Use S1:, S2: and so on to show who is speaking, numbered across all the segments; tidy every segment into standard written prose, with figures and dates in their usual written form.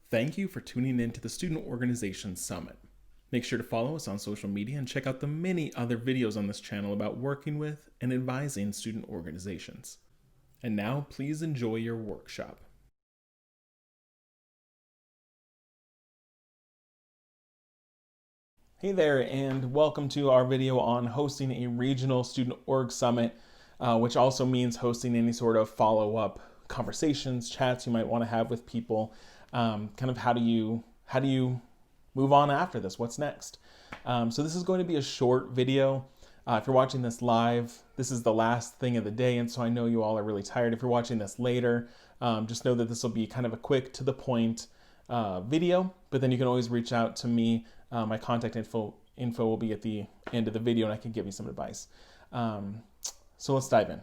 S1: Thank you for tuning in to the Student Organization Summit. Make sure to follow us on social media and check out the many other videos on this channel about working with and advising student organizations. And now, please enjoy your workshop. Hey there, and welcome to our video on hosting a regional student org summit, which also means hosting any sort of follow-up conversations, chats you might want to have with people. Kind of how do you move on after this? What's next? So this is going to be a short video. If you're watching this live, this is the last thing of the day, and so I know you all are really tired. If you're watching this later, just know that this will be kind of a quick, to the point video, but then you can always reach out to me. My contact info will be at the end of the video, and I can give you some advice. So let's dive in.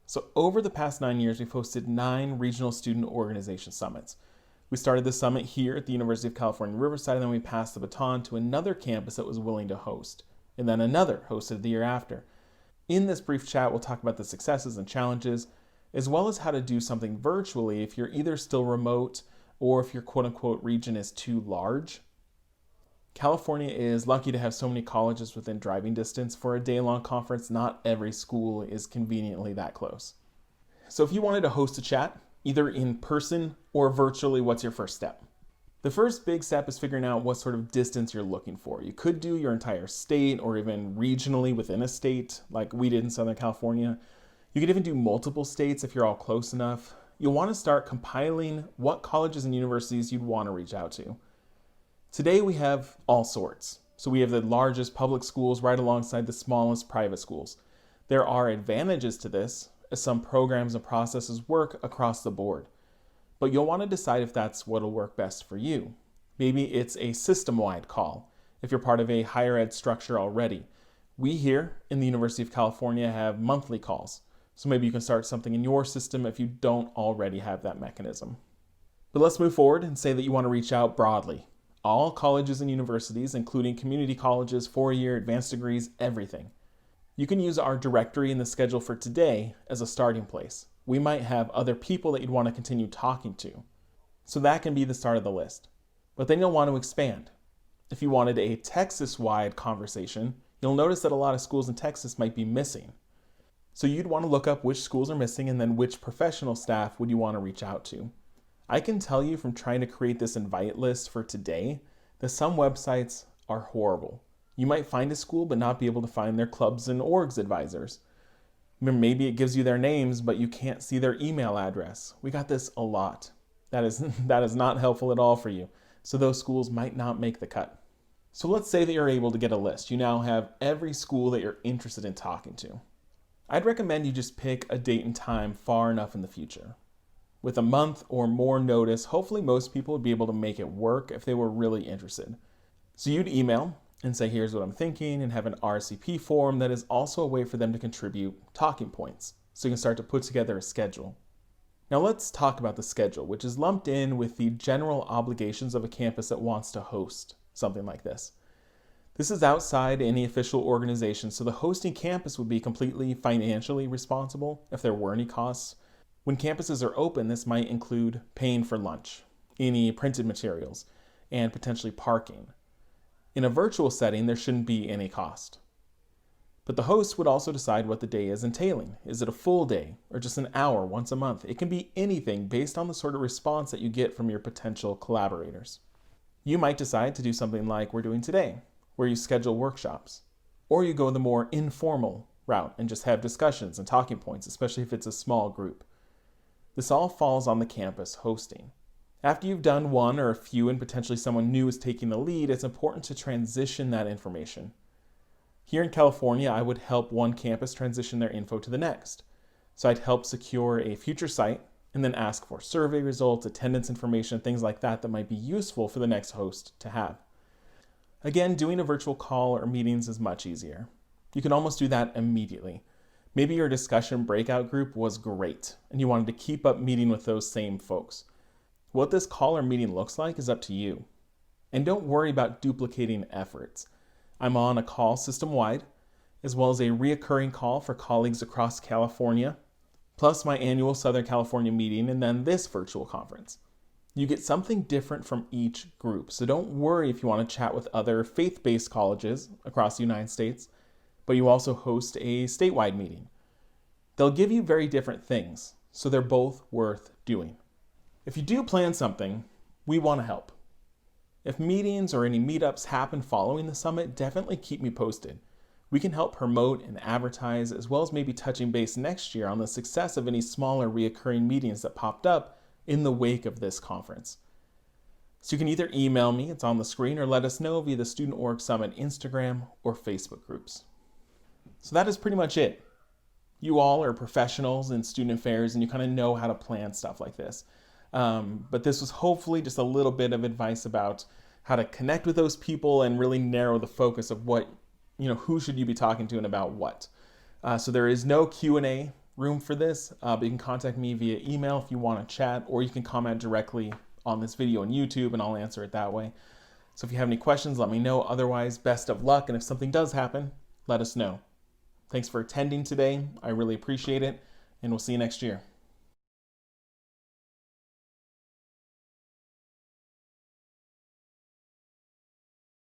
S1: So over the past 9 years, we've hosted 9 regional student organization summits. We started the summit here at the University of California, Riverside, and then we passed the baton to another campus that was willing to host, and then another hosted the year after. In this brief chat, we'll talk about the successes and challenges, as well as how to do something virtually if you're either still remote or if your quote-unquote region is too large. California is lucky to have so many colleges within driving distance. For a day-long conference, not every school is conveniently that close. So if you wanted to host a chat, either in person or virtually, what's your first step? The first big step is figuring out what sort of distance you're looking for. You could do your entire state or even regionally within a state like we did in Southern California. You could even do multiple states if you're all close enough. You'll want to start compiling what colleges and universities you'd want to reach out to. Today we have all sorts. So we have the largest public schools right alongside the smallest private schools. There are advantages to this, as some programs and processes work across the board. But you'll want to decide if that's what'll work best for you. Maybe it's a system-wide call, if you're part of a higher ed structure already. We here in the University of California have monthly calls, so maybe you can start something in your system if you don't already have that mechanism. But let's move forward and say that you want to reach out broadly. All colleges and universities, including community colleges, 4-year, advanced degrees, everything. You can use our directory in the schedule for today as a starting place. We might have other people that you'd want to continue talking to. So that can be the start of the list. But then you'll want to expand. If you wanted a Texas-wide conversation, you'll notice that a lot of schools in Texas might be missing. So you'd want to look up which schools are missing and then which professional staff would you want to reach out to. I can tell you from trying to create this invite list for today that some websites are horrible. You might find a school but not be able to find their clubs and orgs advisors. Maybe it gives you their names, but you can't see their email address. We got this a lot. That is not helpful at all for you. So those schools might not make the cut. So let's say that you're able to get a list. You now have every school that you're interested in talking to. I'd recommend you just pick a date and time far enough in the future. With a month or more notice, hopefully most people would be able to make it work if they were really interested. So you'd email and say, here's what I'm thinking, and have an RSVP form that is also a way for them to contribute talking points, so you can start to put together a schedule. Now let's talk about the schedule, which is lumped in with the general obligations of a campus that wants to host something like this. This is outside any official organization, so the hosting campus would be completely financially responsible if there were any costs. When campuses are open, this might include paying for lunch, any printed materials, and potentially parking. In a virtual setting, there shouldn't be any cost. But the host would also decide what the day is entailing. Is it a full day or just an hour once a month? It can be anything based on the sort of response that you get from your potential collaborators. You might decide to do something like we're doing today, where you schedule workshops. Or you go the more informal route and just have discussions and talking points, especially if it's a small group. This all falls on the campus hosting. After you've done one or a few and potentially someone new is taking the lead, it's important to transition that information. Here in California, I would help one campus transition their info to the next. So I'd help secure a future site and then ask for survey results, attendance information, things like that that might be useful for the next host to have. Again, doing a virtual call or meetings is much easier. You can almost do that immediately. Maybe your discussion breakout group was great and you wanted to keep up meeting with those same folks. What this call or meeting looks like is up to you. And don't worry about duplicating efforts. I'm on a call system-wide, as well as a reoccurring call for colleagues across California, plus my annual Southern California meeting, and then this virtual conference. You get something different from each group. So don't worry if you want to chat with other faith-based colleges across the United States, but you also host a statewide meeting. They'll give you very different things, so they're both worth doing. If you do plan something, we want to help. If meetings or any meetups happen following the summit, definitely keep me posted. We can help promote and advertise, as well as maybe touching base next year on the success of any smaller reoccurring meetings that popped up in the wake of this conference. So you can either email me, it's on the screen, or let us know via the Student Org Summit Instagram or Facebook groups. So that is pretty much it. You all are professionals in student affairs and you kind of know how to plan stuff like this. But this was hopefully just a little bit of advice about how to connect with those people and really narrow the focus of what, who should you be talking to and about what. So there is no Q&A room for this, but you can contact me via email if you want to chat, or you can comment directly on this video on YouTube and I'll answer it that way. So if you have any questions, let me know. Otherwise, best of luck. And if something does happen, let us know. Thanks for attending today. I really appreciate it, and we'll see you next year.